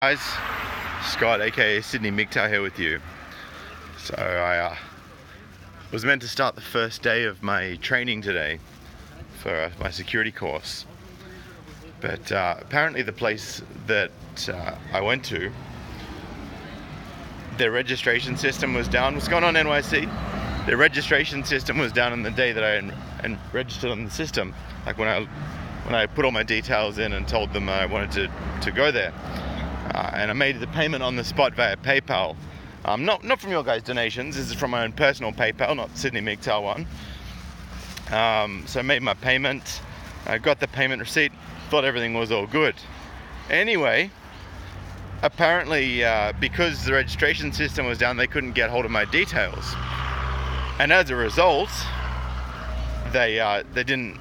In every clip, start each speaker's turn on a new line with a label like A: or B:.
A: Guys, Scott aka Sydney MGTOW here with you. So I was meant to start the first day of my training today for my security course, but apparently the place that I went to, their registration system was down. What's going on, NYC? Their registration system was down on the day that I registered on the system, like when I put all my details in and told them I wanted to go there. And I made the payment on the spot via PayPal. Not from your guys' donations. This is from my own personal PayPal, not Sydney MGTOW one. So I made my payment. I got the payment receipt. Thought everything was all good. Anyway, apparently because the registration system was down, they couldn't get hold of my details. And as a result, they didn't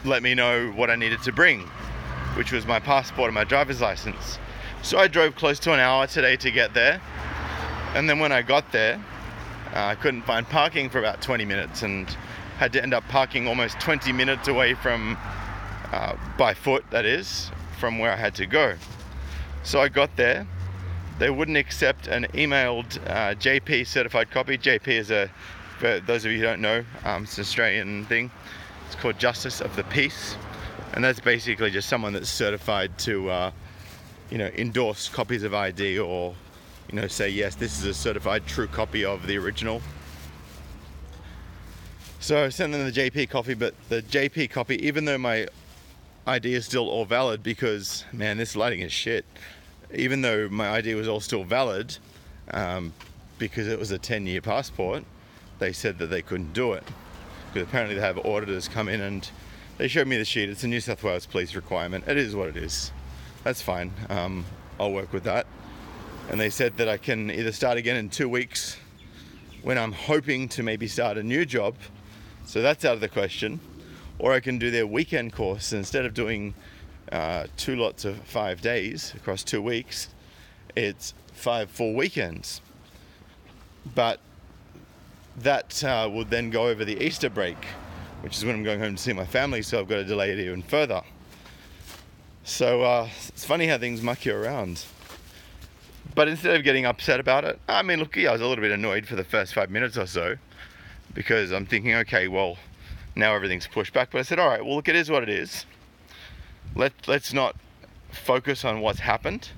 A: let me know what I needed to bring, which was my passport and my driver's license. So I drove close to an hour today to get there, and then when I got there, I couldn't find parking for about 20 minutes and had to end up parking almost 20 minutes away from, by foot that is, from where I had to go. So I got there, they wouldn't accept an emailed JP certified copy. JP is for those of you who don't know, it's an Australian thing. It's called Justice of the Peace, and that's basically just someone that's certified to endorse copies of ID, or say yes, this is a certified true copy of the original. So I sent them the JP copy, but the JP copy, even though my ID is still all valid, because man, this lighting is shit, even though my ID was all still valid, because it was a 10-year passport, they said that they couldn't do it, because apparently they have auditors come in and they showed me the sheet. It's a New South Wales police requirement. It is what it is. That's fine. I'll work with that. And they said that I can either start again in 2 weeks when I'm hoping to maybe start a new job, so that's out of the question, or I can do their weekend course. Instead of doing 2 lots of 5 days across 2 weeks, it's 5 full weekends. But that would then go over the Easter break, which is when I'm going home to see my family, so I've got to delay it even further. So it's funny how things muck you around. But instead of getting upset about it, I mean, look, I was a little bit annoyed for the first 5 minutes or so, because I'm thinking, okay, well, now everything's pushed back. But I said, all right, well, look, it is what it is. Let's not focus on what's happened.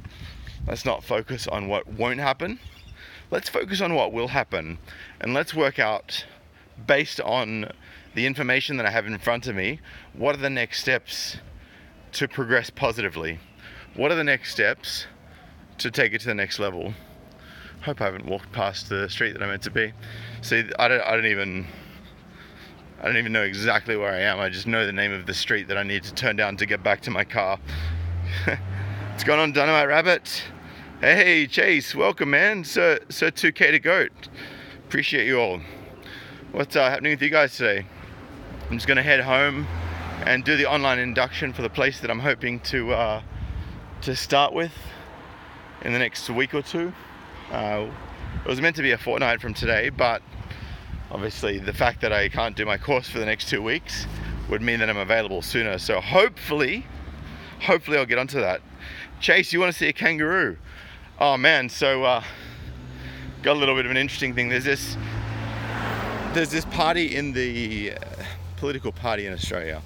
A: Let's not focus on what won't happen. Let's focus on what will happen. And let's work out, based on the information that I have in front of me, what are the next steps to progress positively? What are the next steps to take it to the next level? Hope I haven't walked past the street that I meant to be. See, I don't even know exactly where I am. I just know the name of the street that I need to turn down to get back to my car. What's going on, Dynamite Rabbit? Hey Chase, welcome man. Sir 2K to Goat. Appreciate you all. What's happening with you guys today? I'm just gonna head home and do the online induction for the place that I'm hoping to start with in the next week or two. It was meant to be a fortnight from today, but obviously the fact that I can't do my course for the next 2 weeks would mean that I'm available sooner. So hopefully I'll get onto that. Chase, you want to see a kangaroo? Oh man, so got a little bit of an interesting thing. There's this party in the political party in Australia.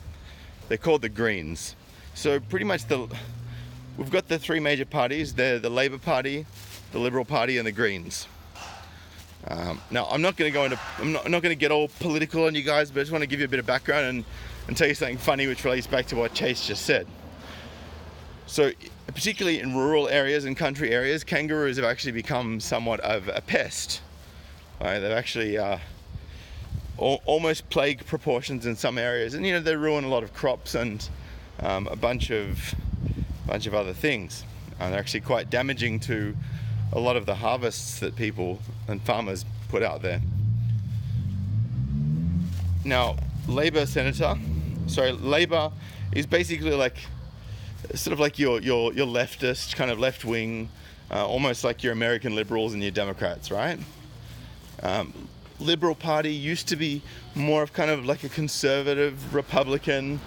A: They're called the Greens. So pretty much we've got the 3 major parties. They're the Labor Party, the Liberal Party, and the Greens. Now I'm not going to get all political on you guys, but I just want to give you a bit of background and tell you something funny, which relates back to what Chase just said. So particularly in rural areas and country areas, kangaroos have actually become somewhat of a pest. They've actually almost plague proportions in some areas, and they ruin a lot of crops and a bunch of other things. They're actually quite damaging to a lot of the harvests that people and farmers put out there. Now, Labor is basically like sort of like your leftist, kind of left wing, almost like your American liberals and your Democrats, right? Liberal Party used to be more of kind of like a conservative Republican,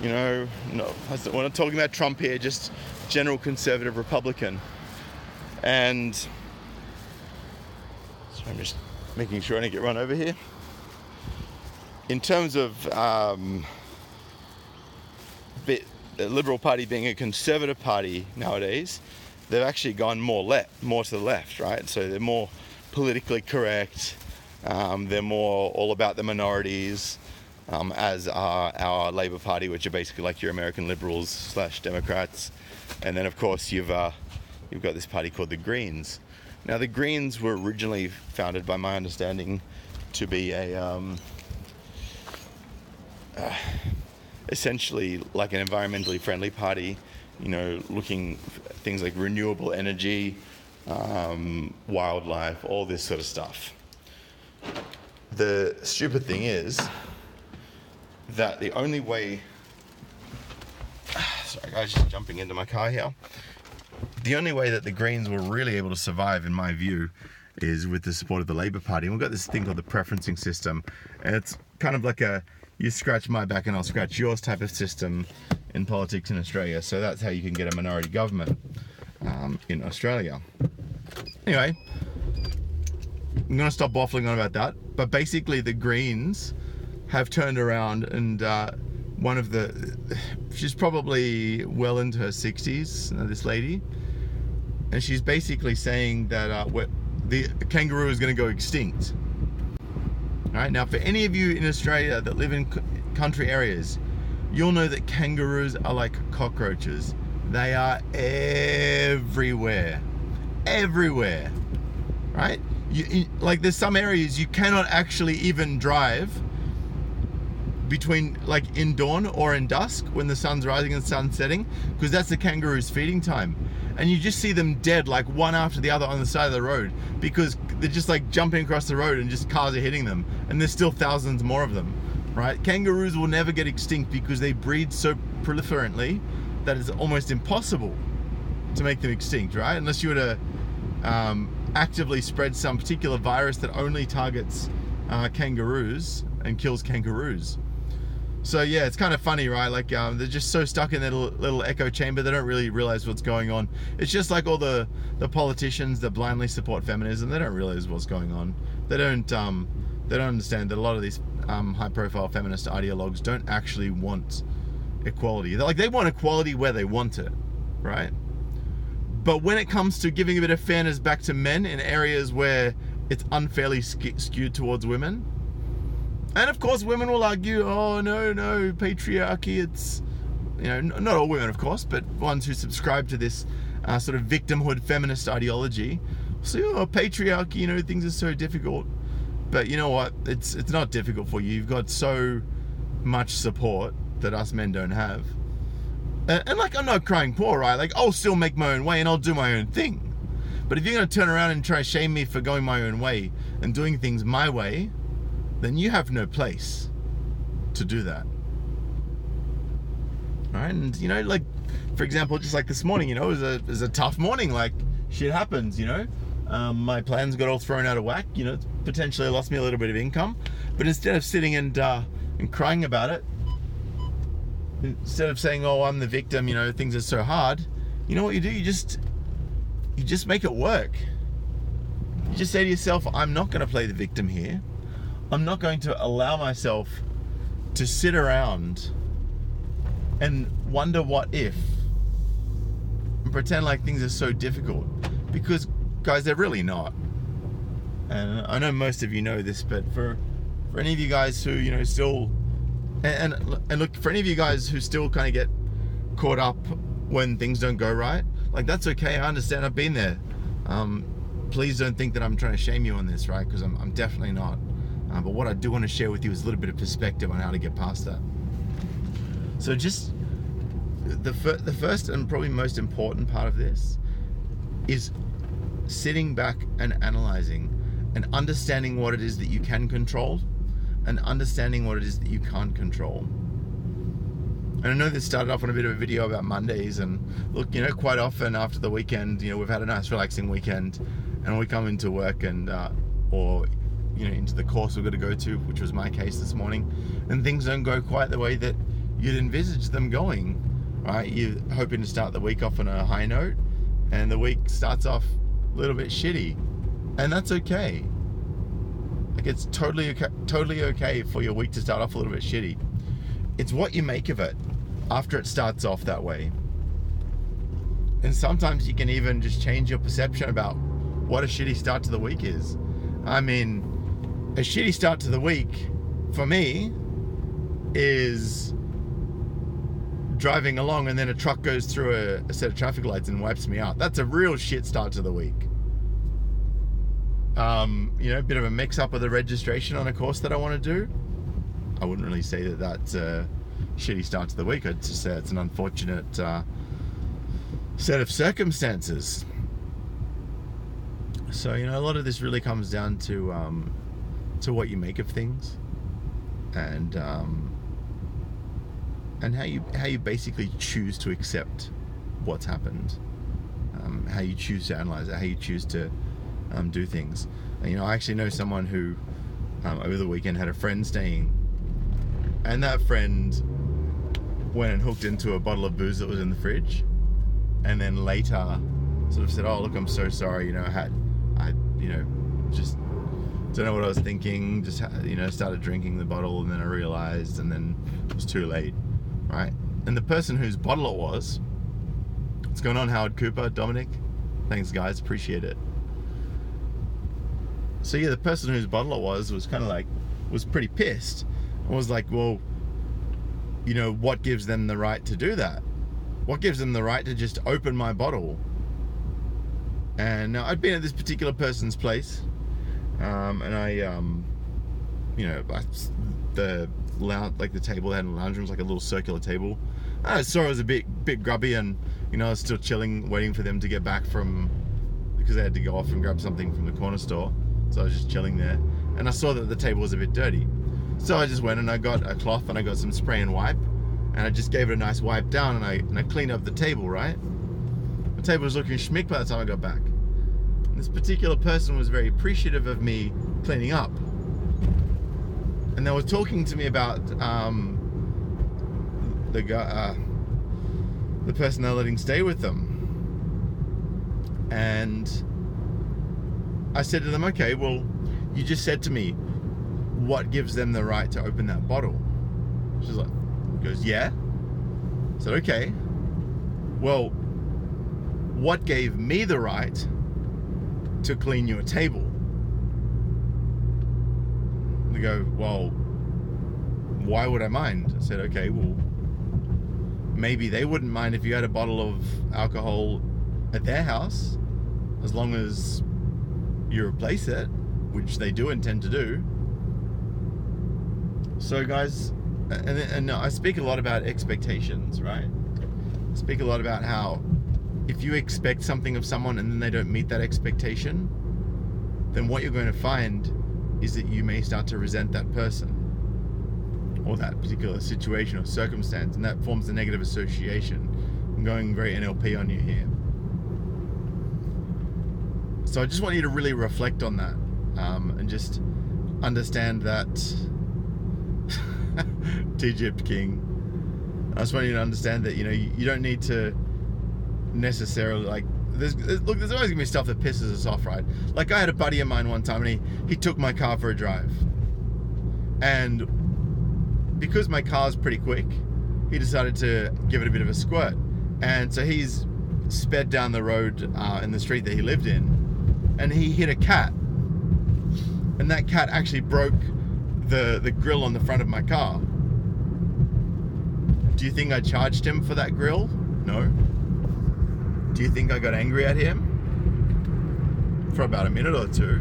A: You know, no, we're not talking about Trump here, just general conservative Republican. And so I'm just making sure I don't get run over here. In terms of the Liberal Party being a conservative party nowadays, they've actually gone more to the left, right? So they're more politically correct. They're more all about the minorities, as are our Labour Party, which are basically like your American liberals / Democrats. And then, of course, you've got this party called the Greens. Now, the Greens were originally founded, by my understanding, to be essentially like an environmentally friendly party, you know, looking at things like renewable energy, wildlife, all this sort of stuff. The stupid thing is that the only way... Sorry guys, just jumping into my car here. The only way that the Greens were really able to survive, in my view, is with the support of the Labour Party. And we've got this thing called the preferencing system. And it's kind of like a you scratch my back and I'll scratch yours type of system in politics in Australia. So that's how you can get a minority government in Australia. Anyway, I'm going to stop waffling on about that. But basically the Greens have turned around and she's probably well into her 60s, this lady. And she's basically saying that the kangaroo is going to go extinct. All right, now for any of you in Australia that live in country areas, you'll know that kangaroos are like cockroaches. They are everywhere. Everywhere. Right? Like there's some areas you cannot actually even drive between like in dawn or in dusk when the sun's rising and the sun's setting, because that's the kangaroo's feeding time. And you just see them dead like one after the other on the side of the road because they're just like jumping across the road and just cars are hitting them, and there's still thousands more of them, right? Kangaroos will never get extinct because they breed so proliferantly that it's almost impossible to make them extinct, right? Unless you were to actively spread some particular virus that only targets kangaroos and kills kangaroos. So yeah, it's kind of funny, right? Like they're just so stuck in their little echo chamber, they don't really realize what's going on. It's just like all the politicians that blindly support feminism. They don't realize what's going on. They don't understand that a lot of these high-profile feminist ideologues don't actually want equality. They want equality where they want it, right? But when it comes to giving a bit of fairness back to men in areas where it's unfairly skewed towards women. And of course, women will argue, oh, no, patriarchy, it's, you know, not all women, of course, but ones who subscribe to this sort of victimhood feminist ideology. So, oh, patriarchy, you know, things are so difficult. But you know what? It's not difficult for you. You've got so much support that us men don't have. And like, I'm not crying poor, right? Like, I'll still make my own way and I'll do my own thing. But if you're going to turn around and try to shame me for going my own way and doing things my way, then you have no place to do that. All right? And, you know, like, for example, just like this morning, you know, it was a tough morning. Like, shit happens, you know. My plans got all thrown out of whack. You know, potentially lost me a little bit of income. But instead of sitting and crying about it, instead of saying, oh, I'm the victim, you know, things are so hard, you know what you do? You just make it work. You just say to yourself, I'm not going to play the victim here. I'm not going to allow myself to sit around and wonder what if and pretend like things are so difficult, because guys, they're really not. And I know most of you know this, but for any of you guys who, you know, still and look, for any of you guys who still kind of get caught up when things don't go right, like, that's okay. I understand. I've been there. Please don't think that I'm trying to shame you on this, right? Because I'm definitely not. But what I do want to share with you is a little bit of perspective on how to get past that. So just the first and probably most important part of this is sitting back and analyzing and understanding what it is that you can control and understanding what it is that you can't control. And I know this started off on a bit of a video about Mondays, and look, you know, quite often after the weekend, you know, we've had a nice relaxing weekend and we come into work and or you know, into the course we've got to go to, which was my case this morning, and things don't go quite the way that you'd envisage them going, right? You're hoping to start the week off on a high note, and the week starts off a little bit shitty, and that's okay. Like, it's totally okay for your week to start off a little bit shitty. It's what you make of it after it starts off that way. And sometimes you can even just change your perception about what a shitty start to the week is. I mean, a shitty start to the week for me is driving along and then a truck goes through a set of traffic lights and wipes me out. That's a real shit start to the week. A bit of a mix up of the registration on a course that I want to do. I wouldn't really say that that's a shitty start to the week. I'd just say it's an unfortunate set of circumstances. So, a lot of this really comes down to what you make of things, and how you basically choose to accept what's happened, how you choose to analyze it, how you choose to do things. And, I actually know someone who over the weekend had a friend staying, and that friend went and hooked into a bottle of booze that was in the fridge, and then later sort of said, "Oh, look, I'm so sorry, I just don't know what I was thinking, just started drinking the bottle, and then I realized, and then it was too late," right? And the person whose bottle it was, what's going on, Howard Cooper, Dominic? Thanks, guys, appreciate it. So yeah, the person whose bottle it was kind of was pretty pissed, and was like, well, what gives them the right to do that? What gives them the right to just open my bottle? And now I'd been at this particular person's place, and the table they had in the lounge room was like a little circular table. I saw it was a bit grubby, and I was still chilling, waiting for them to get back because they had to go off and grab something from the corner store. So I was just chilling there, and I saw that the table was a bit dirty. So I just went and I got a cloth and I got some spray and wipe, and I just gave it a nice wipe down, and I cleaned up the table, right? The table was looking schmick by the time I got back. And this particular person was very appreciative of me cleaning up. And they were talking to me about the person they're letting stay with them. And I said to them, okay, well, you just said to me, what gives them the right to open that bottle? She's like, goes, yeah. I said, okay. Well, what gave me the right to clean your table? They go, well, why would I mind? I said, okay, well, maybe they wouldn't mind if you had a bottle of alcohol at their house, as long as you replace it, which they do intend to do. So guys, and I speak a lot about expectations, right? I speak a lot about how if you expect something of someone and then they don't meet that expectation, then what you're going to find is that you may start to resent that person or that particular situation or circumstance, and that forms a negative association. I'm going very NLP on you here. So I just want you to really reflect on that, and just understand that Egypt King. I just want you to understand that you don't need to necessarily there's always gonna be stuff that pisses us off, right? Like, I had a buddy of mine one time, and he took my car for a drive, and because my car's pretty quick, he decided to give it a bit of a squirt, and so he's sped down the road in the street that he lived in, and he hit a cat, and that cat actually broke the grill on the front of my car. Do you think I charged him for that grill? No. Do you think I got angry at him? For about a minute or two.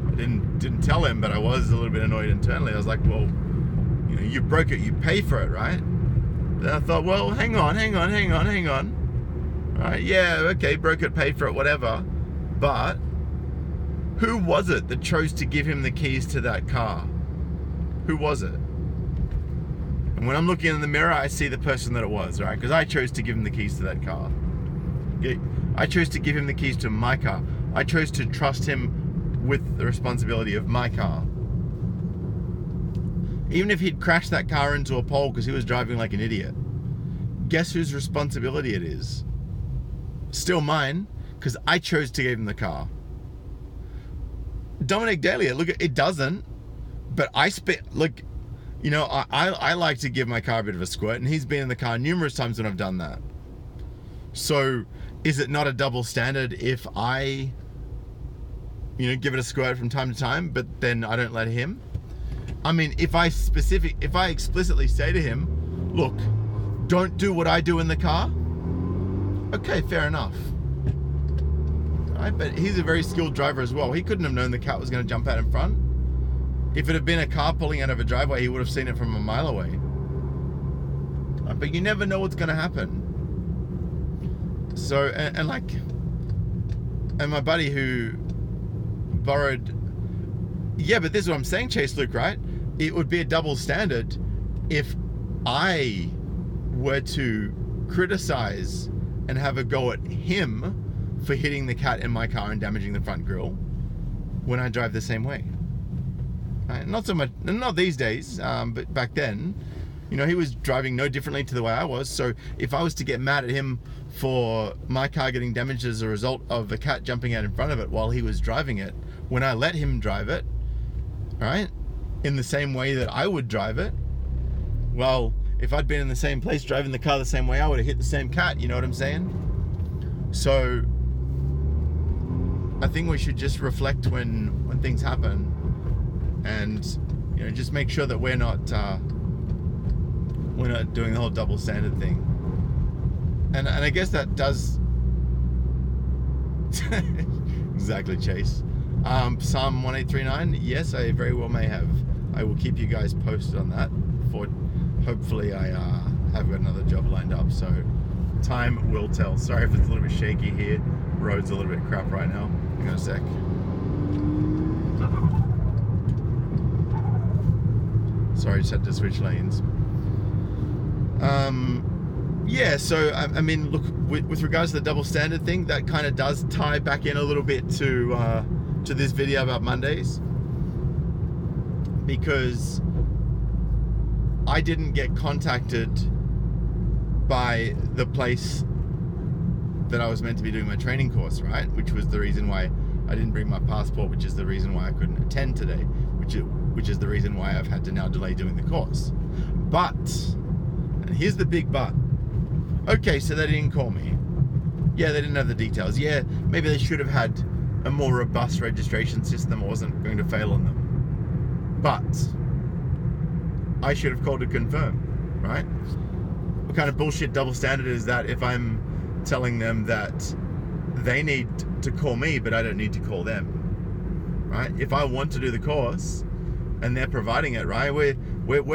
A: I didn't tell him, but I was a little bit annoyed internally. I was like, well, you broke it, you pay for it, right? Then I thought, well, hang on. Right, yeah, okay, broke it, paid for it, whatever. But who was it that chose to give him the keys to that car? Who was it? And when I'm looking in the mirror, I see the person that it was, right? Because I chose to give him the keys to that car. I chose to give him the keys to my car. I chose to trust him with the responsibility of my car. even if he'd crashed that car into a pole because he was driving like an idiot, guess whose responsibility it is? Still mine, because I chose to give him the car. Dominic Dahlia, look, it doesn't, but I like to give my car a bit of a squirt, and he's been in the car numerous times when I've done that. So is it not a double standard if I, give it a squirt from time to time, but then I don't let him? I mean, if I explicitly say to him, look, don't do what I do in the car, okay, fair enough. Right? But he's a very skilled driver as well. He couldn't have known the cat was going to jump out in front. If it had been a car pulling out of a driveway, he would have seen it from a mile away. Right? But you never know what's going to happen. So, and my buddy who borrowed, yeah, but this is what I'm saying, Chase Luke, right? It would be a double standard if I were to criticize and have a go at him for hitting the cat in my car and damaging the front grille when I drive the same way. Right? Not so much, not these days, but back then, he was driving no differently to the way I was. So if I was to get mad at him for my car getting damaged as a result of a cat jumping out in front of it while he was driving it, when I let him drive it, right, in the same way that I would drive it, well, if I'd been in the same place driving the car the same way, I would have hit the same cat, you know what I'm saying? So I think we should just reflect when things happen, and just make sure that we're not doing the whole double standard thing. And I guess that does exactly, Chase. Psalm 1839, yes, I very well may have. I will keep you guys posted on that. Hopefully I have got another job lined up, so time will tell. Sorry if it's a little bit shaky here. Road's a little bit crap right now. Hang on a sec. Sorry, just had to switch lanes. Yeah, so I mean, look, with regards to the double standard thing, that kind of does tie back in a little bit to this video about Mondays, because I didn't get contacted by the place that I was meant to be doing my training course, right? Which was the reason why I didn't bring my passport, which is the reason why I couldn't attend today, which is the reason why I've had to now delay doing the course. But, and here's the big but. Okay, so they didn't call me. Yeah, they didn't have the details. Yeah, maybe they should have had a more robust registration system. I wasn't going to fail on them. But I should have called to confirm, right? What kind of bullshit double standard is that if I'm telling them that they need to call me, but I don't need to call them, right? If I want to do the course and they're providing it, right? We're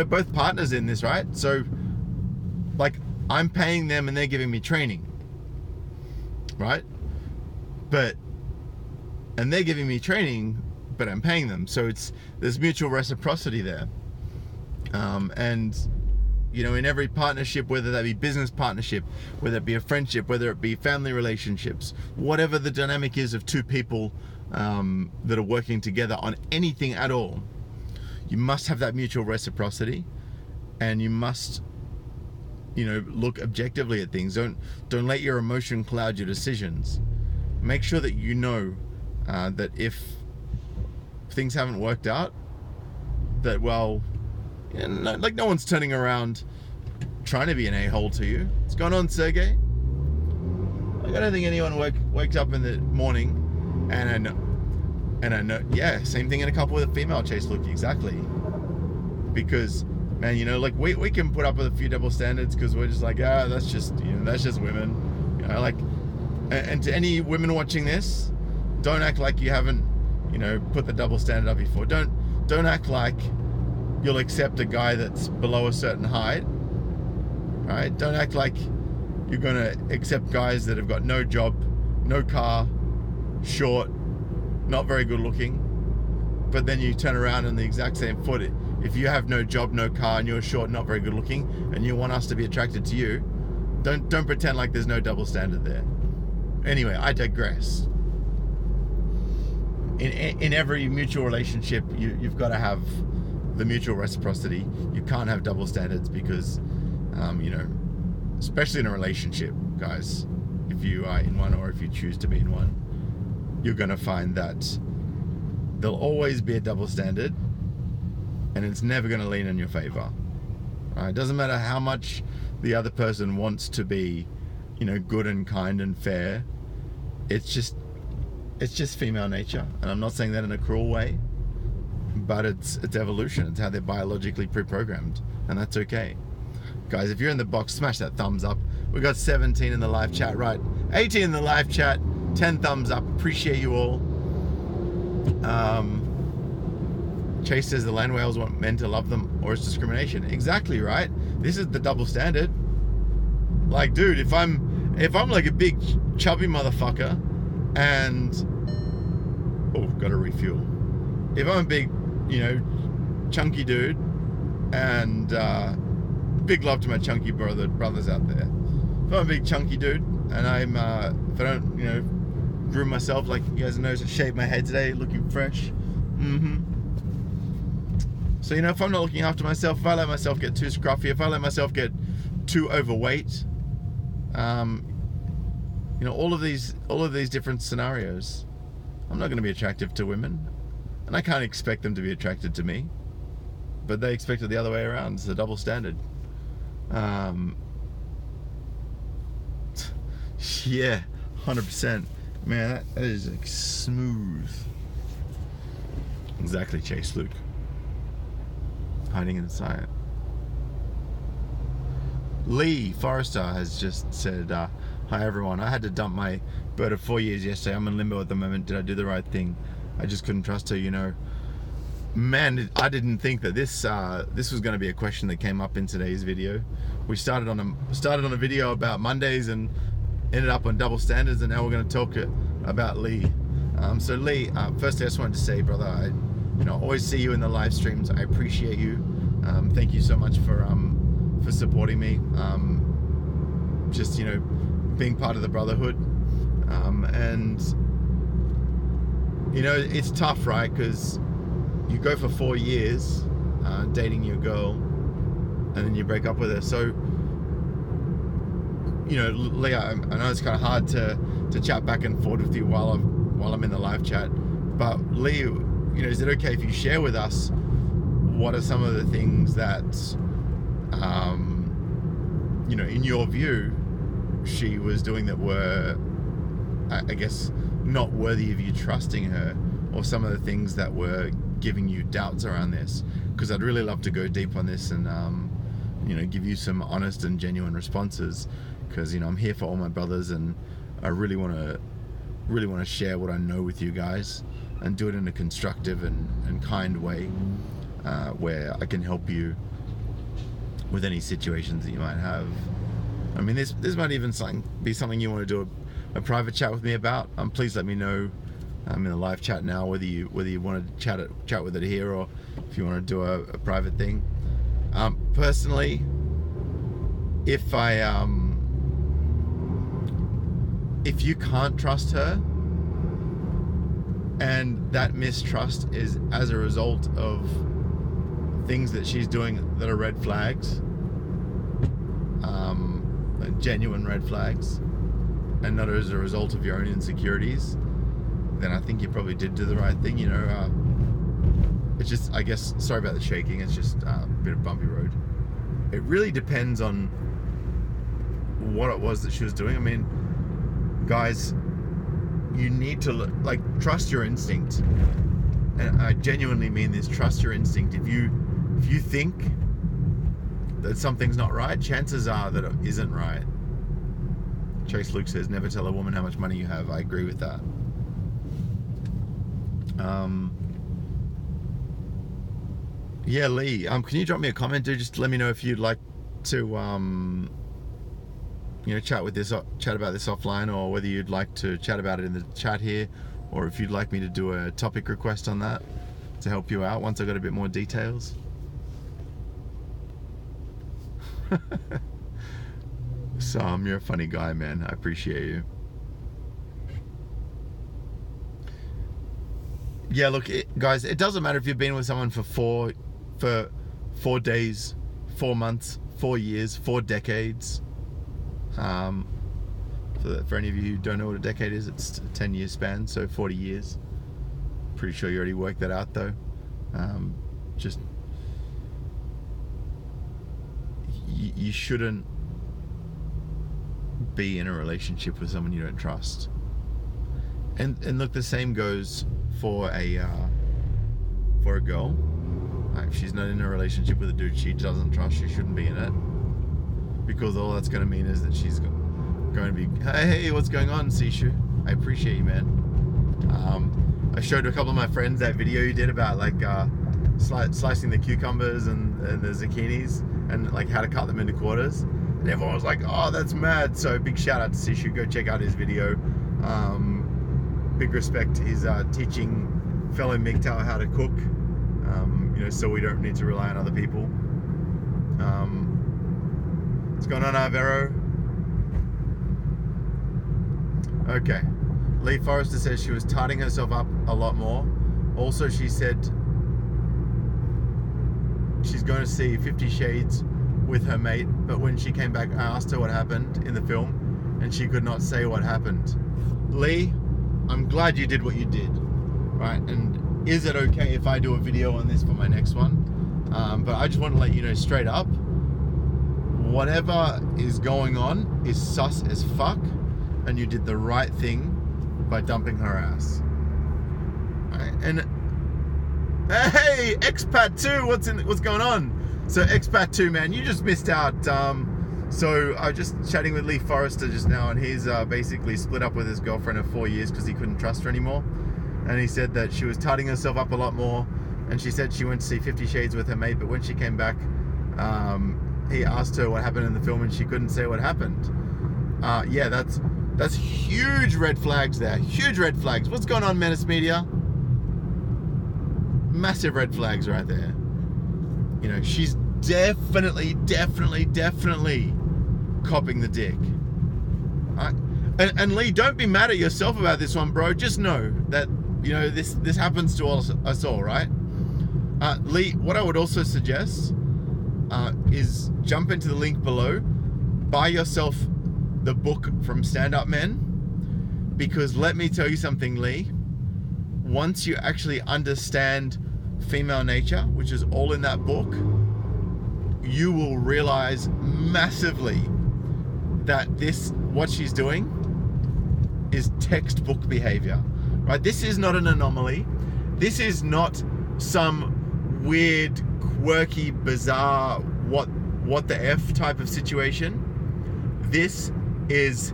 A: both partners in this, right? So, like, I'm paying them and they're giving me training, right? And they're giving me training, but I'm paying them. So there's mutual reciprocity there. And in every partnership, whether that be business partnership, whether it be a friendship, whether it be family relationships, whatever the dynamic is of two people that are working together on anything at all, you must have that mutual reciprocity, and you must look objectively at things. Don't let your emotion cloud your decisions. Make sure that that if things haven't worked out, that no one's turning around trying to be an a-hole to you. What's going on, Sergey? I don't think anyone wakes up in the morning and I know, yeah, same thing in a couple with a female, Chase Luke, exactly. Because, man, we can put up with a few double standards because we're just like, that's just women. And to any women watching this, don't act like you haven't, put the double standard up before. Don't act like you'll accept a guy that's below a certain height, right? Don't act like you're going to accept guys that have got no job, no car, short, not very good looking, but then you turn around on the exact same foot. If you have no job, no car, and you're short, not very good looking, and you want us to be attracted to you, don't pretend like there's no double standard there. Anyway, I digress. In every mutual relationship, you've got to have the mutual reciprocity. You can't have double standards because, especially in a relationship, guys, if you are in one or if you choose to be in one, you're going to find that there'll always be a double standard, and it's never going to lean in your favor. Right? It doesn't matter how much the other person wants to be, good and kind and fair. It's just female nature, and I'm not saying that in a cruel way, but it's evolution. It's how they're biologically pre-programmed, and that's okay. Guys, if you're in the box, smash that thumbs up. We got 17 in the live chat, right? 18 in the live chat. 10 thumbs up. Appreciate you all. Chase says the land whales want men to love them, or it's discrimination. Exactly, right? This is the double standard. Like, dude, if I'm like a big chubby motherfucker and gotta refuel. If I'm a big, chunky dude, and big love to my chunky brothers out there. If I'm a big chunky dude and I'm if I don't, groom myself, like you guys know, to shave my head today, looking fresh. So if I'm not looking after myself, if I let myself get too scruffy, if I let myself get too overweight, all of these different scenarios, I'm not going to be attractive to women, and I can't expect them to be attracted to me, but they expect it the other way around. It's a double standard. Yeah, 100%. Man, that is like smooth. Exactly, Chase Luke. Hiding inside. Lee Forrester has just said, hi everyone, I had to dump my bird of 4 years yesterday. I'm in limbo at the moment. Did I do the right thing? I just couldn't trust her, Man, I didn't think that this was going to be a question that came up in today's video. We started on a video about Mondays and ended up on double standards, and now we're going to talk about Lee. So Lee, firstly, I just wanted to say, brother, I always see you in the live streams. I appreciate you. Thank you so much for supporting me. Just being part of the brotherhood. And it's tough, right? Because you go for 4 years dating your girl, and then you break up with her. So Leah, I know it's kind of hard to chat back and forth with you while I'm in the live chat, but Lee, is it okay if you share with us what are some of the things that in your view she was doing that were, I guess, not worthy of you trusting her, or some of the things that were giving you doubts around this? Because I'd really love to go deep on this and give you some honest and genuine responses, because I'm here for all my brothers, and I really want to share what I know with you guys, and do it in a constructive and kind way, where I can help you with any situations that you might have. I mean, this might even be something you want to do a private chat with me about. Please let me know. I'm in the live chat now, whether you want to chat with it here, or if you want to do a private thing. Personally, if you can't trust her, and that mistrust is as a result of things that she's doing that are red flags, like genuine red flags, and not as a result of your own insecurities, then I think you probably did do the right thing. It's just, I guess, sorry about the shaking, it's just a bit of bumpy road. It really depends on what it was that she was doing. I mean, guys, you need to trust your instinct, and I genuinely mean this. Trust your instinct. If you think that something's not right, chances are that it isn't right. Chase Luke says, never tell a woman how much money you have. I agree with that. Yeah, Lee, can you drop me a comment, dude? Just let me know if you'd like to chat about this offline, or whether you'd like to chat about it in the chat here, or if you'd like me to do a topic request on that to help you out once I got a bit more details. Sam, you're a funny guy, man. I appreciate you. Yeah, look, guys, it doesn't matter if you've been with someone for for 4 days, 4 months, 4 years, 4 decades. For any of you who don't know what a decade is, it's a 10-year span, so 40 years. Pretty sure you already worked that out though. Just you shouldn't be in a relationship with someone you don't trust. And look, the same goes for a girl. If she's not in a relationship with a dude she doesn't trust, she shouldn't be in it, because all that's going to mean is that she's going to be, hey, what's going on, Sishu? I appreciate you, man. I showed a couple of my friends that video you did about like slicing the cucumbers and the zucchinis and like how to cut them into quarters, and everyone was like, oh, that's mad. So big shout out to Sishu, go check out his video. Big respect. He's teaching fellow MGTOW how to cook, so we don't need to rely on other people. What's going on, Arvero? Okay. Lee Forrester says she was tidying herself up a lot more. Also, she said she's going to see 50 Shades with her mate, but when she came back, I asked her what happened in the film, and she could not say what happened. Lee, I'm glad you did what you did, right? And is it okay if I do a video on this for my next one? But I just want to let you know straight up, whatever is going on is sus as fuck, and you did the right thing by dumping her ass. Right? And hey, Expat 2, what's going on? So Expat 2, man, you just missed out. So I was just chatting with Lee Forrester just now, and he's basically split up with his girlfriend of 4 years because he couldn't trust her anymore. And he said that she was tidying herself up a lot more, and she said she went to see 50 Shades with her mate, but when she came back, he asked her what happened in the film, and she couldn't say what happened. Yeah, that's huge red flags there. Huge red flags. What's going on, Menace Media? Massive red flags right there. She's definitely copping the dick. Right? And Lee, don't be mad at yourself about this one, bro. Just know that, this happens to us all, right? Lee, what I would also suggest is jump into the link below, buy yourself the book from Stand Up Men, because let me tell you something, Lee, once you actually understand female nature, which is all in that book, you will realize massively that what she's doing is textbook behavior, right? This is not an anomaly. This is not some weird, quirky, bizarre, what the F type of situation. This is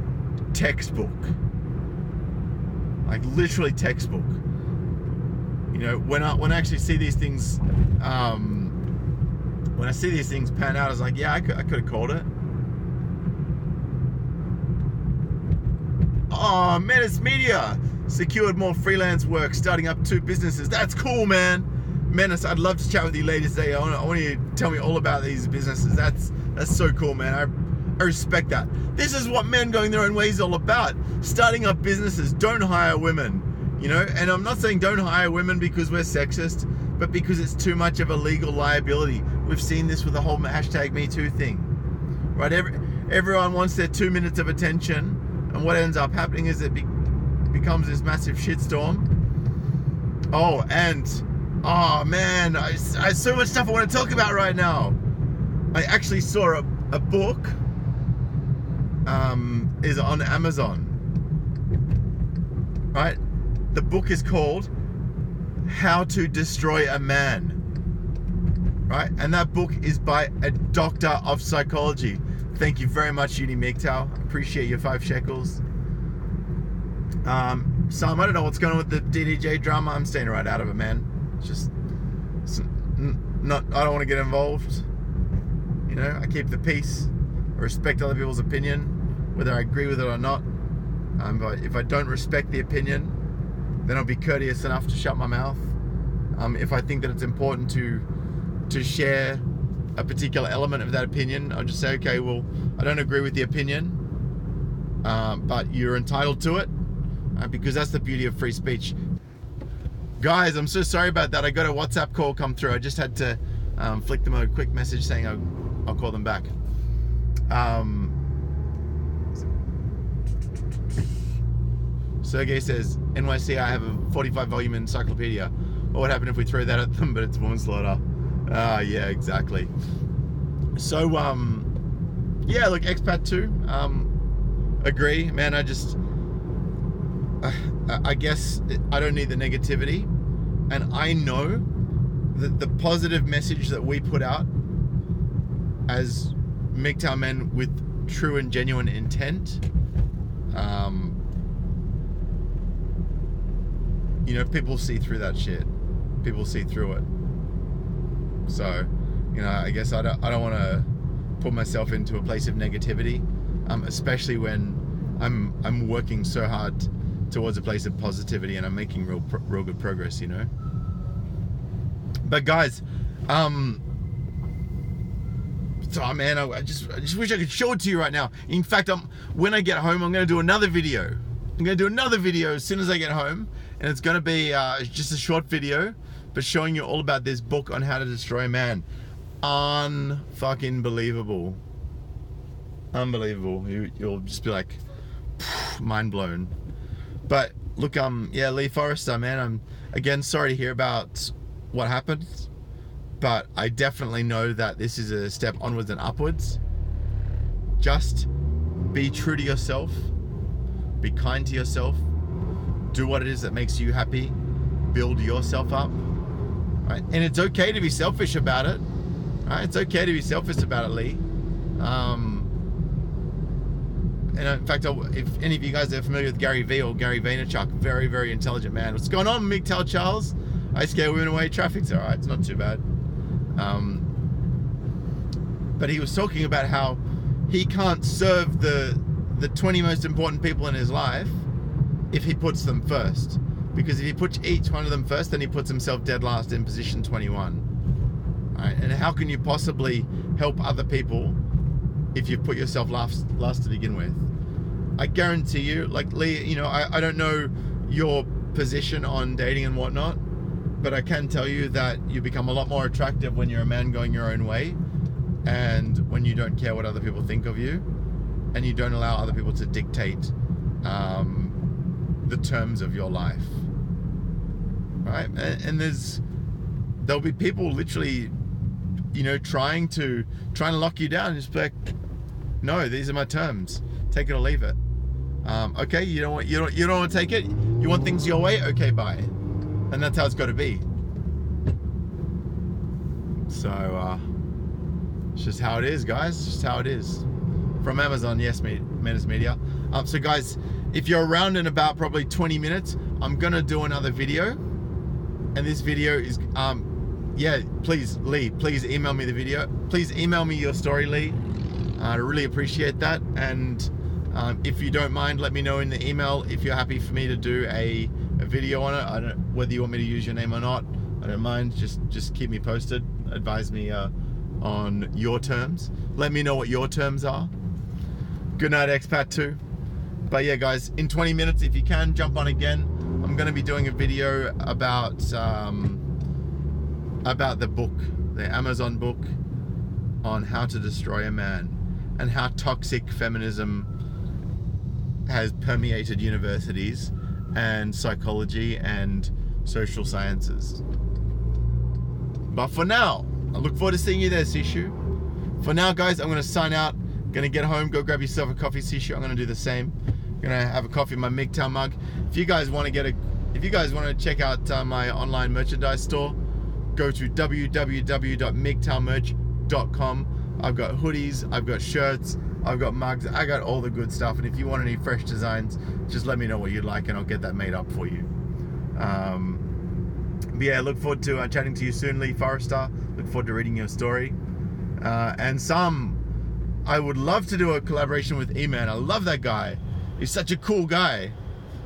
A: textbook, like literally textbook. When I actually see these things, when I see these things pan out, I was like, yeah, I could have called it. Oh, Menace Media secured more freelance work, starting up 2 businesses. That's cool, man. Menace, I'd love to chat with you later today. I want you to tell me all about these businesses. That's so cool, man. I respect that. This is what men going their own ways is all about. Starting up businesses. Don't hire women. And I'm not saying don't hire women because we're sexist, but because it's too much of a legal liability. We've seen this with the whole #MeToo thing, right? Everyone wants their 2 minutes of attention, and what ends up happening is it becomes this massive shitstorm. Oh, man, I have so much stuff I want to talk about right now. I actually saw a book is on Amazon, right? The book is called How to Destroy a Man, right? And that book is by a doctor of psychology. Thank you very much, Uni MGTOW. Appreciate your 5 shekels. Sam, I don't know what's going on with the DDJ drama. I'm staying right out of it, man. I don't want to get involved. I keep the peace. I respect other people's opinion, whether I agree with it or not. But if I don't respect the opinion, then I'll be courteous enough to shut my mouth. If I think that it's important to share a particular element of that opinion, I'll just say, okay, well, I don't agree with the opinion, but you're entitled to it, because that's the beauty of free speech. Guys, I'm so sorry about that. I got a WhatsApp call come through. I just had to flick them a quick message saying I'll call them back. Sergey says, NYC, I have a 45 volume encyclopedia. What would happen if we throw that at them, but it's manslaughter? Yeah, exactly. So, yeah, look, Expat 2, agree, man. I guess I don't need the negativity, and I know that the positive message that we put out as MGTOW men with true and genuine intent, you know, people see through that shit. People see through it. So, you know, I guess I don't want to put myself into a place of negativity, especially when I'm working so hard towards a place of positivity and I'm making real good progress, you know. But guys, so man, I just wish I could show it to you right now. In fact, when I get home, I'm going to do another video. I'm going to do another video as soon as I get home, and it's going to be just a short video, but showing you all about this book on how to destroy a man. Unfucking believable. Unbelievable. You'll just be like, mind blown. But look, yeah, Lee Forrester, man, I'm again sorry to hear about what happened, but I definitely know that this is a step onwards and upwards. Just be true to yourself, be kind to yourself, do what it is that makes you happy, build yourself up, right? And it's okay to be selfish about it, right? It's okay to be selfish about it, Lee. And in fact, if any of you guys are familiar with Gary V or Gary Vaynerchuk, very, very intelligent man. What's going on, MGTOW Charles? I scare women away, traffic's all right, it's not too bad. But he was talking about how he can't serve the 20 most important people in his life if he puts them first. Because if he puts each one of them first, then he puts himself dead last in position 21. Right? And how can you possibly help other people if you put yourself last to begin with? I guarantee you, like Lee, you know, I don't know your position on dating and whatnot, but I can tell you that you become a lot more attractive when you're a man going your own way, and when you don't care what other people think of you, and you don't allow other people to dictate the terms of your life, right? And there'll be people literally, you know, trying to lock you down and just be like, no, these are my terms, take it or leave it. Okay, you don't want to take it, you want things your way, okay, bye. And that's how it's got to be. So it's just how it is, guys. It's just how it is. From Amazon, yes, Menace Media. So guys, if you're around in about probably 20 minutes, I'm gonna do another video, and this video is yeah, please, Lee, please email me the video. Please email me your story, Lee. I really appreciate that. And if you don't mind, let me know in the email if you're happy for me to do a video on it. I don't know whether you want me to use your name or not. I don't mind. Just keep me posted. Advise me on your terms. Let me know what your terms are. Good night, Expat 2. But yeah, guys, in 20 minutes, if you can, jump on again. I'm going to be doing a video about the book, the Amazon book on how to destroy a man, and how toxic feminism has permeated universities and psychology and social sciences. But for now, I look forward to seeing you there, Sishu. For now, guys, I'm going to sign out. Gonna get home, go grab yourself a coffee, Sishu. I'm going to do the same. Gonna have a coffee in my MGTOW mug. If you guys want to check out my online merchandise store, go to www.mgtowmerch.com. I've got hoodies, I've got shirts, I've got mugs, I got all the good stuff. And if you want any fresh designs, just let me know what you'd like and I'll get that made up for you. But yeah, look forward to chatting to you soon, Lee Forrester. Look forward to reading your story. And I would love to do a collaboration with E-Man. I love that guy. He's such a cool guy.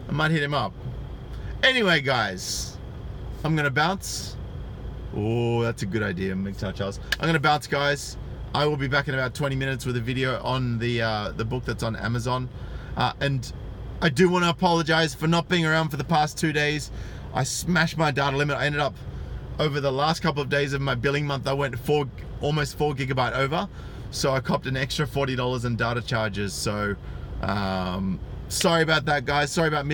A: I might hit him up. Anyway, guys, I'm gonna bounce. Oh, that's a good idea, MGTOW Charles. I'm gonna bounce, guys. I will be back in about 20 minutes with a video on the book that's on Amazon. And I do want to apologize for not being around for the past 2 days. I smashed my data limit. I ended up over the last couple of days of my billing month, I went almost 4 gigabyte over. So I copped an extra $40 in data charges. So sorry about that, guys. Sorry about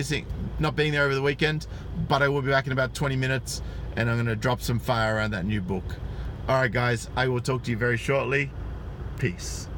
A: not being there over the weekend, but I will be back in about 20 minutes and I'm going to drop some fire around that new book. All right, guys, I will talk to you very shortly. Peace.